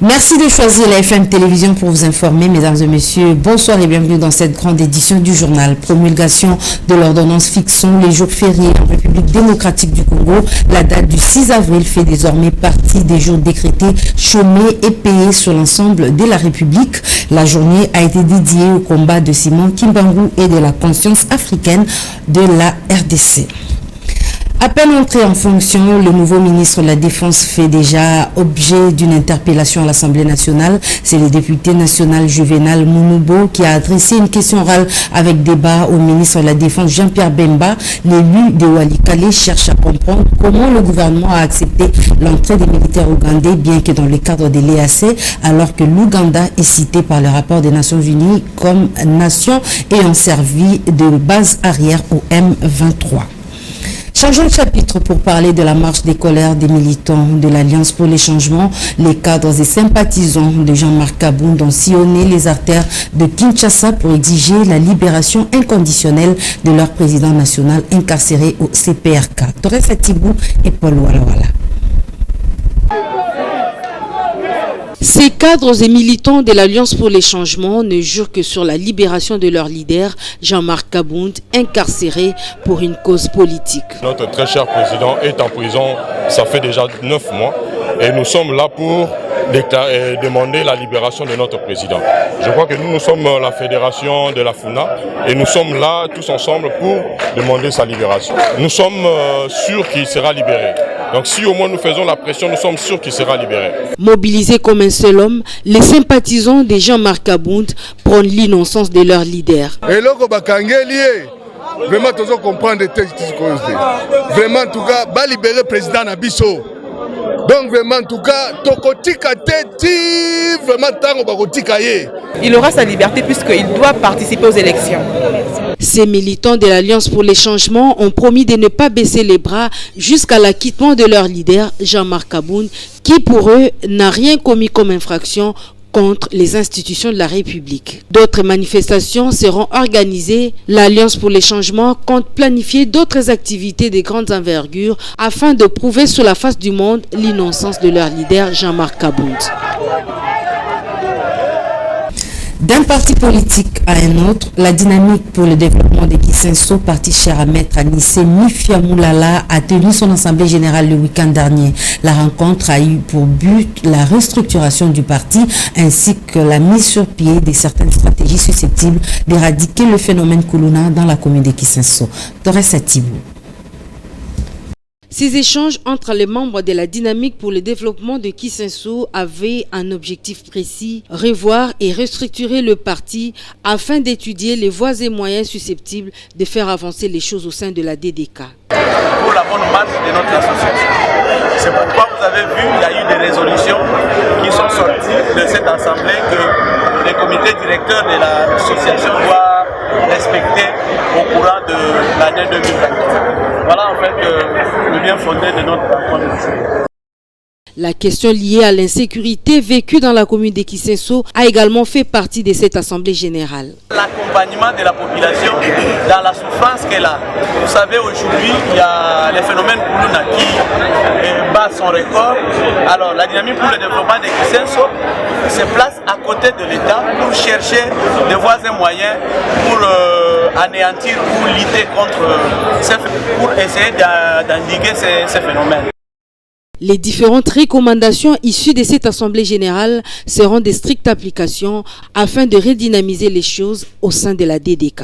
Merci de choisir la FM Télévision pour vous informer, mesdames et messieurs. Bonsoir et bienvenue dans cette grande édition du journal. Promulgation de l'ordonnance fixant les jours fériés en République démocratique du Congo. La date du 6 avril fait désormais partie des jours décrétés, chômés et payés sur l'ensemble de la République. La journée a été dédiée au combat de Simon Kimbangu et de la conscience africaine de la RDC. À peine entré en fonction, le nouveau ministre de la Défense fait déjà objet d'une interpellation à l'Assemblée nationale. C'est le député national Juvenal Mounoubo qui a adressé une question orale avec débat au ministre de la Défense Jean-Pierre Bemba. L'élu de Walikale cherche à comprendre comment le gouvernement a accepté l'entrée des militaires ougandais, bien que dans le cadre de l'EAC, alors que l'Ouganda est cité par le rapport des Nations Unies comme nation ayant servi de base arrière au M23. Changeons de chapitre pour parler de la marche des colères des militants de l'Alliance pour les changements. Les cadres et sympathisants de Jean-Marc Kabound ont sillonné les artères de Kinshasa pour exiger la libération inconditionnelle de leur président national incarcéré au CPRK. Torres Atibou et Paul Walawala. Ces cadres et militants de l'Alliance pour les changements ne jurent que sur la libération de leur leader, Jean-Marc Kabound, incarcéré pour une cause politique. Notre très cher président est en prison, ça fait déjà 9 mois, et nous sommes là pour demander la libération de notre président. Je crois que nous sommes la fédération de la FUNA, et nous sommes là tous ensemble pour demander sa libération. Nous sommes sûrs qu'il sera libéré. Donc si au moins nous faisons la pression, nous sommes sûrs qu'il sera libéré. Mobilisés comme un seul homme, les sympathisants de Jean-Marc Kabound prônent l'innocence de leur leader. Vraiment, tous comprendre vraiment, en tout cas, va libérer le président Nabiso. Donc vraiment, en tout cas, il aura sa liberté puisqu'il doit participer aux élections. Ces militants de l'Alliance pour les changements ont promis de ne pas baisser les bras jusqu'à l'acquittement de leur leader, Jean-Marc Kabound, qui pour eux n'a rien commis comme infraction contre les institutions de la République. D'autres manifestations seront organisées. L'Alliance pour les changements compte planifier d'autres activités de grande envergure afin de prouver sur la face du monde l'innocence de leur leader Jean-Marc Kabound. D'un parti politique à un autre, la dynamique pour le développement de Kisenso, parti cher à Maître Anissé Mifia Moulala, a tenu son assemblée générale le week-end dernier. La rencontre a eu pour but la restructuration du parti ainsi que la mise sur pied de certaines stratégies susceptibles d'éradiquer le phénomène Kuluna dans la commune de Kisenso. Torres Atibou. Ces échanges entre les membres de la dynamique pour le développement de Kisenso avaient un objectif précis, revoir et restructurer le parti afin d'étudier les voies et moyens susceptibles de faire avancer les choses au sein de la DDK. Pour la bonne marche de notre association. C'est pourquoi vous avez vu, il y a eu des résolutions qui sont sorties de cette assemblée que les comités directeurs de l'association doivent respecter au courant de l'année 2023. Voilà en fait le bien fondé de notre rencontre. La question liée à l'insécurité vécue dans la commune de Kisenso a également fait partie de cette assemblée générale. L'accompagnement de la population dans la souffrance qu'elle a. Vous savez, aujourd'hui, il y a le phénomène Kuluna qui bat son record. Alors, la dynamique pour le développement de Kisenso se place à côté de l'État pour chercher des voies et moyens pour anéantir ou lutter contre pour essayer d'endiguer ces phénomènes. Les différentes recommandations issues de cette assemblée générale seront de strictes applications afin de redynamiser les choses au sein de la DDK.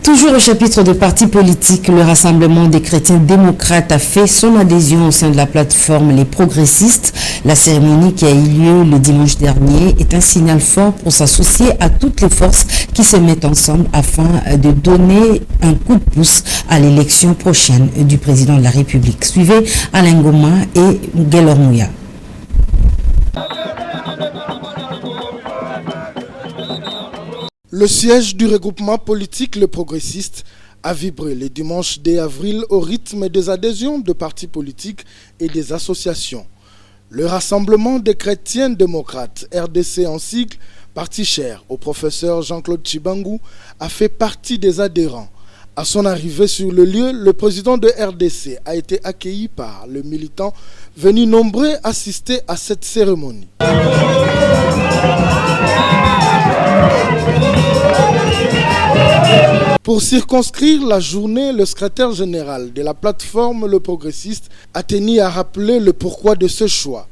Toujours au chapitre de partis politiques, le Rassemblement des chrétiens démocrates a fait son adhésion au sein de la plateforme Les Progressistes. La cérémonie qui a eu lieu le dimanche dernier est un signal fort pour s'associer à toutes les forces qui se mettent ensemble afin de donner un coup de pouce à l'élection prochaine du président de la République. Suivez Alain Goma et Guelor Mouya. Le siège du regroupement politique Le Progressiste a vibré le dimanche 2 avril au rythme des adhésions de partis politiques et des associations. Le Rassemblement des chrétiens démocrates, RDC en sigle, parti cher au professeur Jean-Claude Chibangu, a fait partie des adhérents. À son arrivée sur le lieu, le président de RDC a été accueilli par les militants venus nombreux assister à cette cérémonie. Pour circonscrire la journée, le secrétaire général de la plateforme Le Progressiste a tenu à rappeler le pourquoi de ce choix.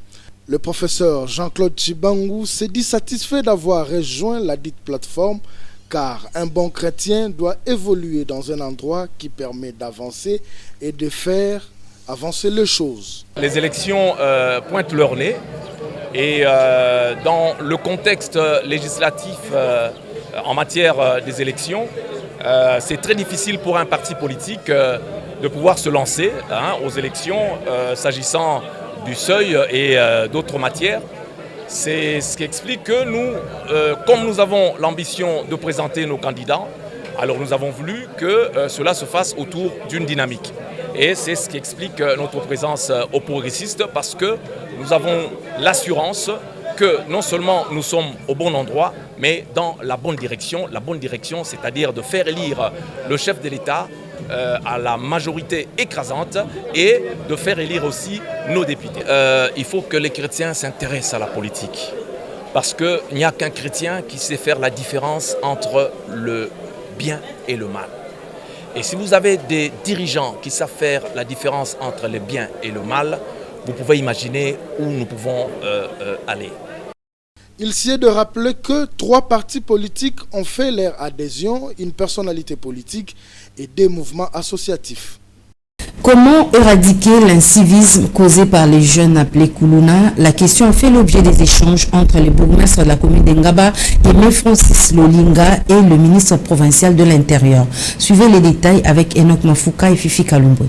Le professeur Jean-Claude Chibangou s'est dit satisfait d'avoir rejoint la dite plateforme car un bon chrétien doit évoluer dans un endroit qui permet d'avancer et de faire avancer les choses. Les élections pointent leur nez et dans le contexte législatif en matière des élections, c'est très difficile pour un parti politique de pouvoir se lancer aux élections s'agissant du seuil et d'autres matières. C'est ce qui explique que nous, comme nous avons l'ambition de présenter nos candidats, alors nous avons voulu que cela se fasse autour d'une dynamique. Et c'est ce qui explique notre présence aux progressistes parce que nous avons l'assurance que non seulement nous sommes au bon endroit, mais dans la bonne direction, c'est-à-dire de faire élire le chef de l'État à la majorité écrasante et de faire élire aussi nos députés. Il faut que les chrétiens s'intéressent à la politique parce qu'il n'y a qu'un chrétien qui sait faire la différence entre le bien et le mal. Et si vous avez des dirigeants qui savent faire la différence entre le bien et le mal, vous pouvez imaginer où nous pouvons aller. Il s'y est de rappeler que 3 partis politiques ont fait leur adhésion, une personnalité politique et des mouvements associatifs. Comment éradiquer l'incivisme causé par les jeunes appelés Koulouna? La question a fait l'objet des échanges entre les bourgmestres de la commune d'Engaba, Aimé Francis Lolinga et le ministre provincial de l'Intérieur. Suivez les détails avec Enoch Mafouka et Fifi Kalumbo.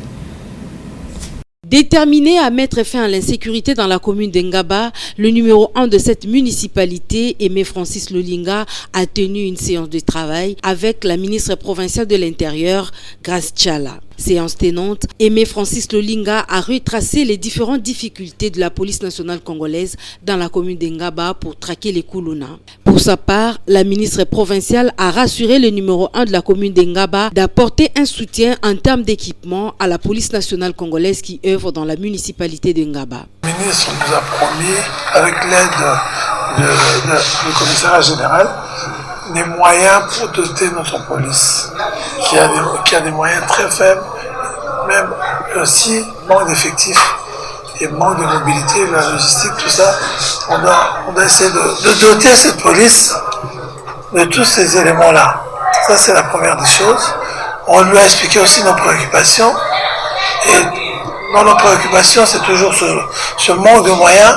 Déterminé à mettre fin à l'insécurité dans la commune d'Engaba, le numéro 1 de cette municipalité, Aimé Francis Lolinga, a tenu une séance de travail avec la ministre provinciale de l'Intérieur, Grace Tchala. Séance tenante, Aimé Francis Lolinga a retracé les différentes difficultés de la police nationale congolaise dans la commune d'Engaba pour traquer les Koulouna. Pour sa part, la ministre provinciale a rassuré le numéro 1 de la commune d'Engaba d'apporter un soutien en termes d'équipement à la police nationale congolaise qui œuvre dans la municipalité d'Engaba. Le ministre nous a promis, avec l'aide du commissariat général, des moyens pour doter notre police, qui a des moyens très faibles, même aussi manque d'effectifs et manque de mobilité, la logistique, tout ça. On doit essayer de doter cette police de tous ces éléments-là. Ça, c'est la première des choses. On lui a expliqué aussi nos préoccupations. Et dans nos préoccupations, c'est toujours ce manque de moyens.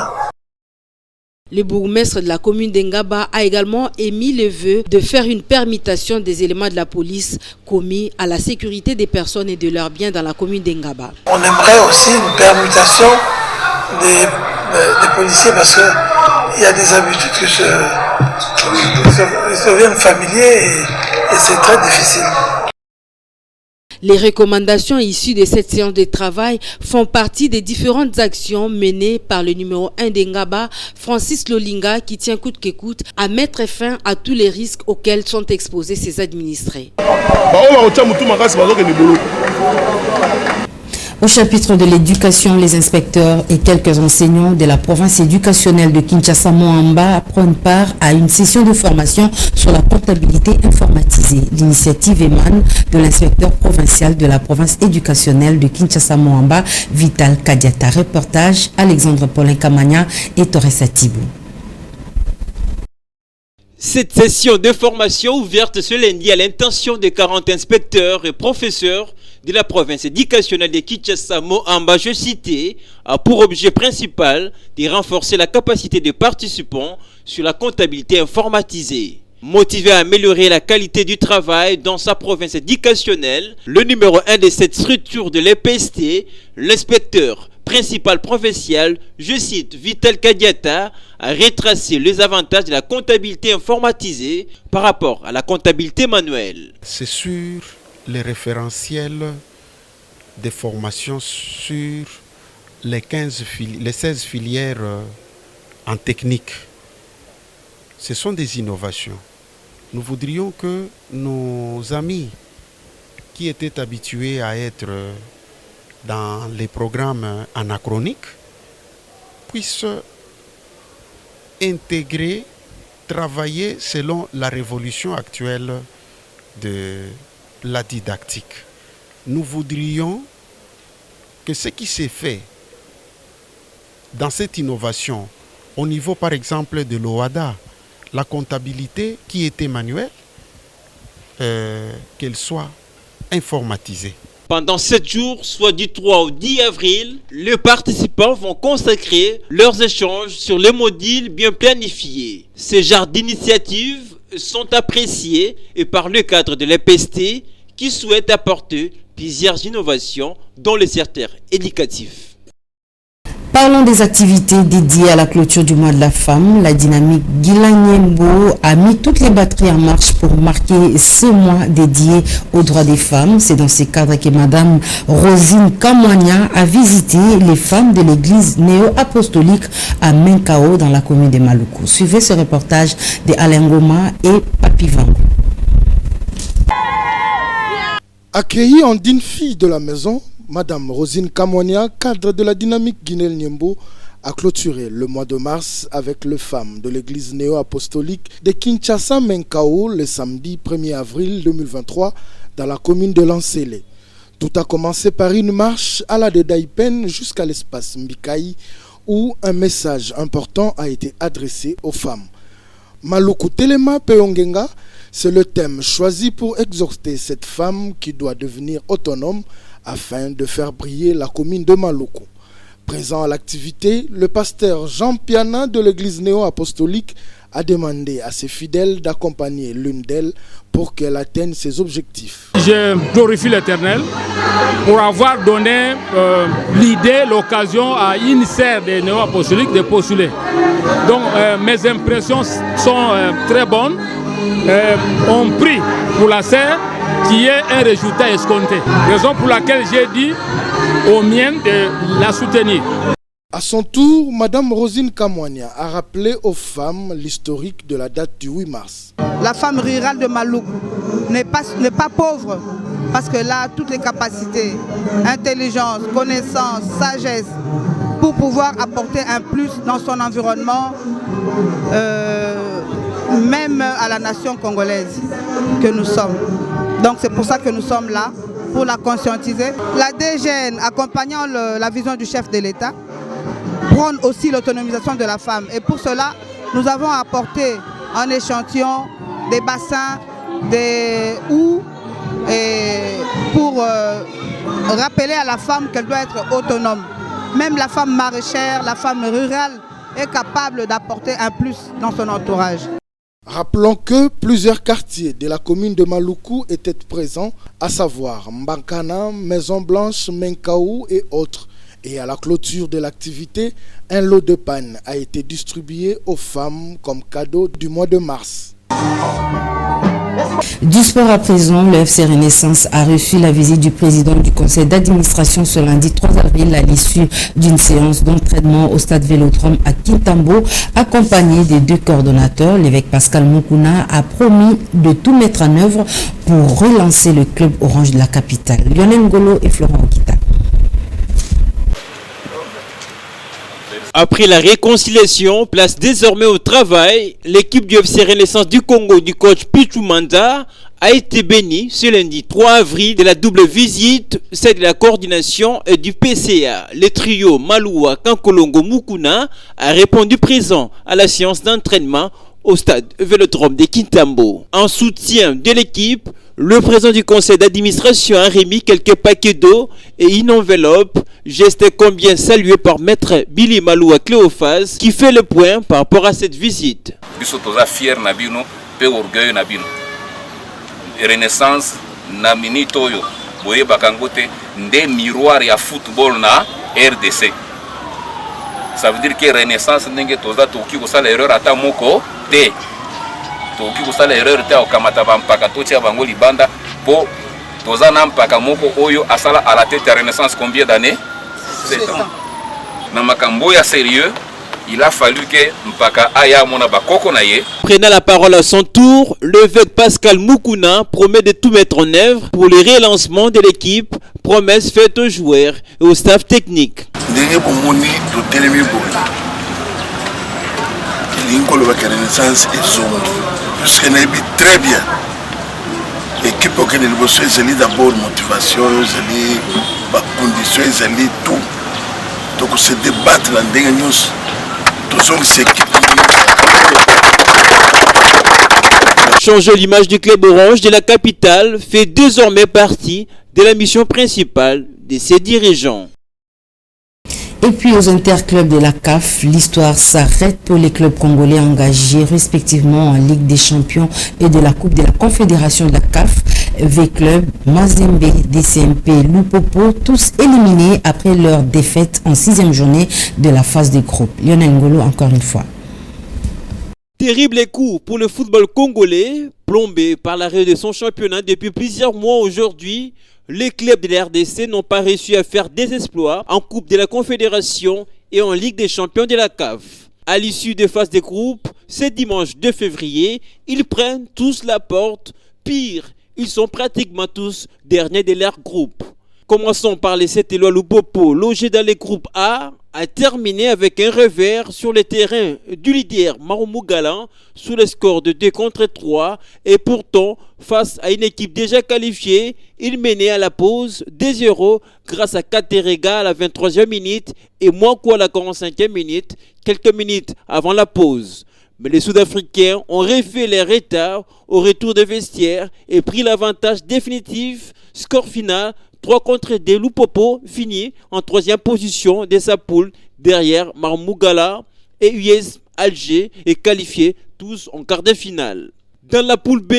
Le bourgmestre de la commune d'Engaba a également émis le vœu de faire une permutation des éléments de la police commis à la sécurité des personnes et de leurs biens dans la commune d'Engaba. On aimerait aussi une permutation des policiers parce qu'il y a des habitudes qui se deviennent familiers et c'est très difficile. Les recommandations issues de cette séance de travail font partie des différentes actions menées par le numéro 1 d'Engaba, Francis Lolinga, qui tient coûte que coûte à mettre fin à tous les risques auxquels sont exposés ses administrés. Au chapitre de l'éducation, les inspecteurs et quelques enseignants de la province éducationnelle de Kinshasa-Moamba prennent part à une session de formation sur la comptabilité informatisée. L'initiative émane de l'inspecteur provincial de la province éducationnelle de Kinshasa-Moamba, Vital Kadiata. Reportage Alexandre Paulin Kamania et Torres Tibou. Cette session de formation ouverte ce lundi à l'intention des 40 inspecteurs et professeurs de la province éducationnelle de Kinshasa-Moamba, je citais, a pour objet principal de renforcer la capacité des participants sur la comptabilité informatisée. Motivé à améliorer la qualité du travail dans sa province éducationnelle, le numéro 1 de cette structure de l'EPST, l'inspecteur principal provincial, je cite, Vital Kadiata, a retracé les avantages de la comptabilité informatisée par rapport à la comptabilité manuelle. C'est sur les référentiels de formation sur les 16 filières en technique. Ce sont des innovations. Nous voudrions que nos amis qui étaient habitués à être dans les programmes anachroniques puissent intégrer, travailler selon la révolution actuelle de la didactique. Nous voudrions que ce qui s'est fait dans cette innovation, au niveau par exemple de l'OADA, la comptabilité qui était manuelle, qu'elle soit informatisée. Pendant 7 jours, soit du 3 au 10 avril, les participants vont consacrer leurs échanges sur les modules bien planifiés. Ces genres d'initiatives sont appréciés et par le cadre de l'EPST qui souhaite apporter plusieurs innovations dans le secteur éducatif. Parlons des activités dédiées à la clôture du mois de la femme. La dynamique Guilanyembo a mis toutes les batteries en marche pour marquer ce mois dédié aux droits des femmes. C'est dans ce cadre que Madame Rosine Kamwania a visité les femmes de l'église néo-apostolique à Menkao dans la commune de Maluku. Suivez ce reportage de Alain Goma et Papi Van. Accueillie en digne fille de la maison, Madame Rosine Kamwania, cadre de la dynamique Guinée-Niembo, a clôturé le mois de mars avec les femmes de l'église néo-apostolique de Kinshasa-Menkao le samedi 1er avril 2023 dans la commune de Lansele. Tout a commencé par une marche à la de Daipen jusqu'à l'espace Mbikaï où un message important a été adressé aux femmes. Maluku Telema Peongenga, c'est le thème choisi pour exhorter cette femme qui doit devenir autonome afin de faire briller la commune de Maluku. Présent à l'activité, le pasteur Jean Piana de l'église néo-apostolique a demandé à ses fidèles d'accompagner l'une d'elles pour qu'elle atteigne ses objectifs. Je glorifie l'Éternel pour avoir donné l'idée, l'occasion à une sœur des néo-apostoliques de postuler. Donc mes impressions sont très bonnes. On prie pour la sœur qui est un résultat escompté. Raison pour laquelle j'ai dit aux miennes de la soutenir. À son tour, Madame Rosine Kamwania a rappelé aux femmes l'historique de la date du 8 mars. La femme rurale de Maluku n'est pas pauvre parce qu'elle a toutes les capacités, intelligence, connaissance, sagesse pour pouvoir apporter un plus dans son environnement, même à la nation congolaise que nous sommes. Donc c'est pour ça que nous sommes là, pour la conscientiser. La DGN, accompagnant la vision du chef de l'État, prône aussi l'autonomisation de la femme. Et pour cela, nous avons apporté en échantillon des bassins, des houes, pour rappeler à la femme qu'elle doit être autonome. Même la femme maraîchère, la femme rurale est capable d'apporter un plus dans son entourage. Rappelons que plusieurs quartiers de la commune de Maluku étaient présents, à savoir Mbankana, Maison Blanche, Menkao et autres. Et à la clôture de l'activité, un lot de panne a été distribué aux femmes comme cadeau du mois de mars. Du sport à présent, le FC Renaissance a reçu la visite du président du conseil d'administration ce lundi 3 avril à l'issue d'une séance d'entraînement au stade Vélodrome à Kintambo, accompagné des 2 coordonnateurs. L'évêque Pascal Mukuna a promis de tout mettre en œuvre pour relancer le club orange de la capitale. Lionel Ngolo et Florent Okita. Après la réconciliation, place désormais au travail, l'équipe du FC Renaissance du Congo du coach Pichu Manda a été bénie ce lundi 3 avril de la double visite, celle de la coordination et du PCA. Le trio Maloua Kankolongo Mukuna a répondu présent à la séance d'entraînement au stade Vélodrome de Kintambo. En soutien de l'équipe, le président du conseil d'administration a remis quelques paquets d'eau et une enveloppe, geste combien salué par maître Billy Maloua Cléophas qui fait le point par rapport à cette visite. Renaissance na minitoyo boye bakangote nde miroir ya football na RDC. Ça veut dire que Renaissance ndenge toza toki ko sala erreur ata moko te. Toki ko sala erreur te okamata bampaka totia bango libanda po toza na mpaka moko oyo asala à la tête ya Renaissance combien d'années? 7 ans. Na makambo ya sérieux il a fallu que Mpaka aya mona bakoko na ye. Prenant la parole à son tour, l'évêque Pascal Moukouna promet de tout mettre en œuvre pour le relancement de l'équipe, promesse faite aux joueurs et au staff technique. Ndenge bomoni to telemi boy. L'incolo va renaissance et zone. C'est très bien. L'équipe auquel il bosse, c'est d'abord motivation, c'est conditions, c'est tout. Donc c'est débattre dans des news. Changer l'image du club orange de la capitale fait désormais partie de la mission principale de ses dirigeants. Et puis aux interclubs de la CAF, l'histoire s'arrête pour les clubs congolais engagés respectivement en Ligue des Champions et de la Coupe de la Confédération de la CAF. V-Club, Mazembe, DCMP, Lupopo, tous éliminés après leur défaite en 6e journée de la phase des groupes. Lionel Ngolo encore une fois. Terrible coup pour le football congolais, plombé par l'arrêt de son championnat depuis plusieurs mois aujourd'hui. Les clubs de la RDC n'ont pas réussi à faire des exploits en Coupe de la Confédération et en Ligue des Champions de la CAF. À l'issue des phases des groupes, ce dimanche 2 février, ils prennent tous la porte. Pire, ils sont pratiquement tous derniers de leur groupe. Commençons par les 7 Éloi Lupopo, logés dans les groupes A, a terminé avec un revers sur le terrain du leader Maroumou Galan sous le score de 2-3 et pourtant face à une équipe déjà qualifiée, il menait à la pause 2-0 grâce à Katerega à la 23e minute et Mouakou à la 45e minute, quelques minutes avant la pause. Mais les Sud-Africains ont refait les retards au retour des vestiaires et pris l'avantage définitif. Score final 3-2. Lupopo finit en 3e position de sa poule derrière Marmougala et US Alger et qualifiés tous en quart de finale. Dans la poule B,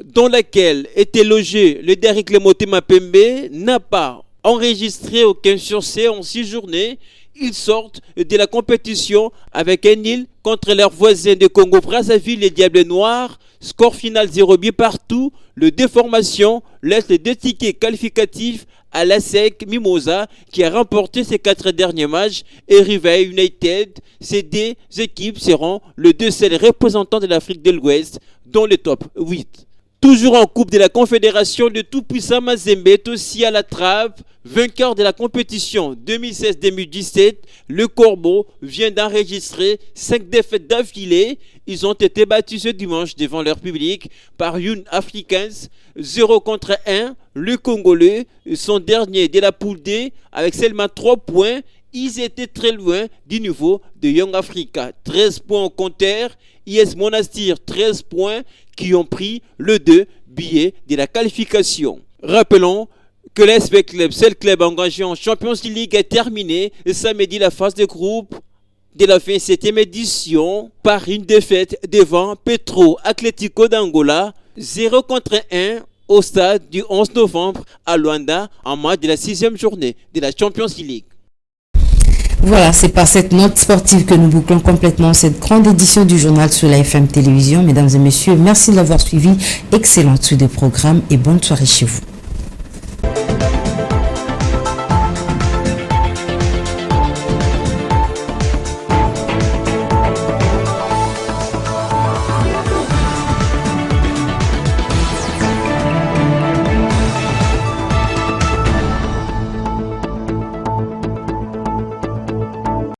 dans laquelle était logé le Derrick Lemoté Mapembe, n'a pas enregistré aucun succès en 6 journées. Ils sortent de la compétition avec un nil contre leurs voisins de Congo-Brazzaville, les Diables Noirs. Score final 0 but partout. Le déformation laisse les 2 tickets qualificatifs à la SEC Mimosa qui a remporté ses 4 derniers matchs et River United. Ces 2 équipes seront les 2 seuls représentants de l'Afrique de l'Ouest dans le top 8. Toujours en Coupe de la Confédération, le tout-puissant Mazembe est aussi à la trappe. Vainqueur de la compétition 2016-2017, le Corbeau vient d'enregistrer 5 défaites d'affilée. Ils ont été battus ce dimanche devant leur public par Young Africans 0-1. Le Congolais, son dernier de la poule D, avec seulement 3 points. Ils étaient très loin du niveau de Young Africa. 13 points au compteur. IS Monastir, 13 points qui ont pris le 2 billet de la qualification. Rappelons que l'SB Club, seul club engagé en Champions League, a terminé samedi la phase de groupe de la 27e édition par une défaite devant Petro Atlético d'Angola 0-1 au stade du 11 novembre à Luanda en match de la 6e journée de la Champions League. Voilà, c'est par cette note sportive que nous bouclons complètement cette grande édition du journal sur la FM Télévision. Mesdames et messieurs, merci de l'avoir suivi. Excellente suite de programme et bonne soirée chez vous.